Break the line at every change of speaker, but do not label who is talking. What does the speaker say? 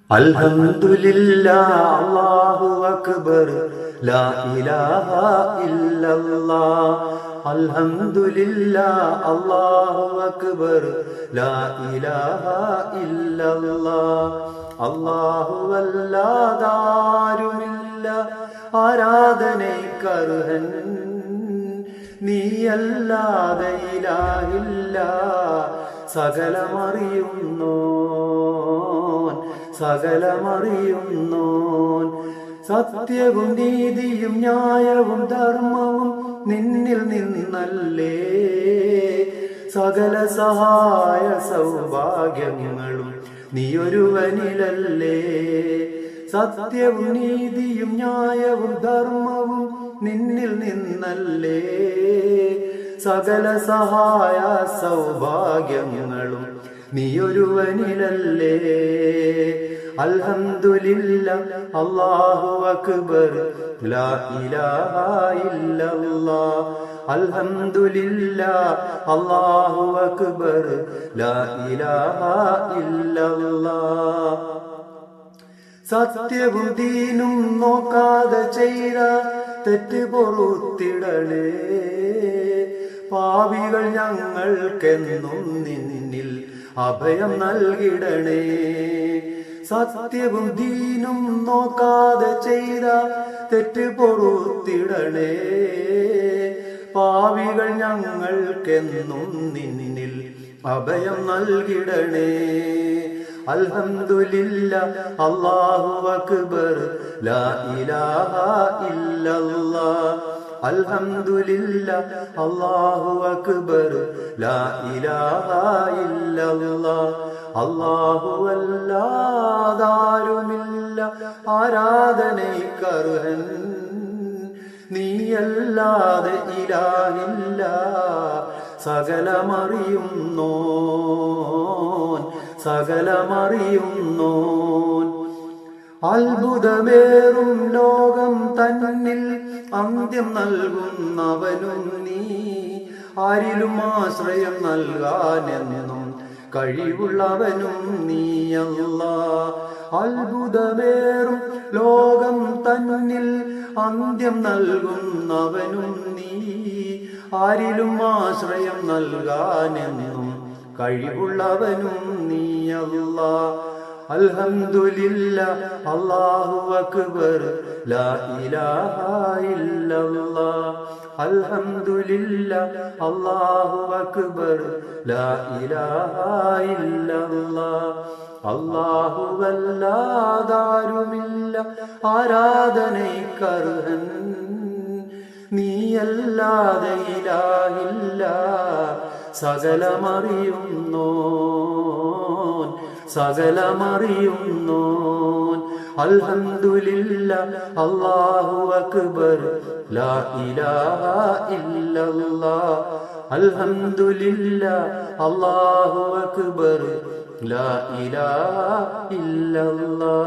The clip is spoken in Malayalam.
അൽഹംദുലില്ലാഹ് അല്ലാഹു അക്ബർ ലാ ഇലാഹ ഇല്ലല്ലാഹ്. അൽഹംദുലില്ലാഹ് അല്ലാഹു അക്ബർ ലാ ഇലാഹ ഇല്ലല്ലാഹ്. അല്ലാഹുവല്ലാതാരുമില്ല ആരാധനയ്ക്കർഹൻ, നീയല്ലാതെ ഇലാഹില്ല സകലമറിയുന്നോൻ. സത്യവും നീതിയും ന്യായവും ധർമ്മവും നിന്നിൽ നിന്നല്ലേ. സകല സഹായ സൗഭാഗ്യങ്ങളും നീയൊരുവനിലല്ലേ. സത്യവും നീതിയും ന്യായവും ധർമ്മവും നിന്നിൽ നിന്നല്ലേ. സകല സഹായ സൗഭാഗ്യങ്ങളും നീയൊരുവനിലല്ലേ. അൽഹംദുലില്ലാഹ് അല്ലാഹു അക്ബർ ലാ ഇലാഹ ഇല്ലല്ലാഹ്. അൽഹംദുലില്ലാഹ് അല്ലാഹു അക്ബർ ലാ ഇലാഹ ഇല്ലല്ലാഹ്. സത്യവും ദീനും നോക്കാതെ ചെയ്ത തെറ്റ് പൊറുത്തിടണേ. പാപികൾ ഞങ്ങൾക്കെന്നും നിന്നിൽ അഭയം നൽകിടണേ. സത്യവും ദീനും നോക്കാതെ ചെയ്ത തെറ്റ് പൊറുത്തിടണേ. പാപികൾ ഞങ്ങൾക്കെന്നും നിന്നിൽ അഭയം നൽകിടണേ. അൽഹംദുലില്ലാഹ് അല്ലാഹു അക്ബർ ലാ ഇലാഹ ഇല്ലല്ലാഹ്. അൽഹംദുലില്ലാഹ് അല്ലാഹു അക്ബർ ലാ ഇലാഹ ഇല്ലല്ലാഹ്. അല്ലാഹുവല്ലാതാരുമില്ല ആരാധനയ്ക്കർഹൻ, നീയല്ലാതെ ഇലാഹില്ല സകലമറിയുന്നോൻ. അത്ഭുതമേറും ലോകം തന്നിൽ അന്ത്യം നൽകുന്നവനും നീ. ആരിലും ആശ്രയം നൽകാനെന്നും കഴിവുള്ളവനും നീയല്ലാഹ്. അത്ഭുതമേറും ലോകം തന്നിൽ അന്ത്യം നൽകുന്നവനും നീ. ആരിലും ആശ്രയം നൽകാനെന്നും കഴിവുള്ളവനും നീയല്ലാഹ്. അൽഹംദുലില്ലാഹ് അല്ലാഹു അക്ബർ ലാ ഇലാഹ ഇല്ലല്ലാഹ്. അൽഹംദുലില്ലാഹ് അല്ലാഹു അക്ബർ ലാ ഇലാഹ ഇല്ലല്ലാഹ്. അല്ലാഹുവല്ലാതാരുമില്ല ആരാധനയ്ക്കർഹൻ, നീയല്ലാതെ ഇലാഹില്ല സകലമറിയുന്നോൻ. അൽഹംദുലില്ലാഹ് അല്ലാഹു അക്ബർ ലാ ഇലാഹ ഇല്ലല്ലാഹ്. അൽഹംദുലില്ലാഹ് അല്ലാഹു അക്ബർ ലാ ഇലാഹ ഇല്ലല്ലാഹ്.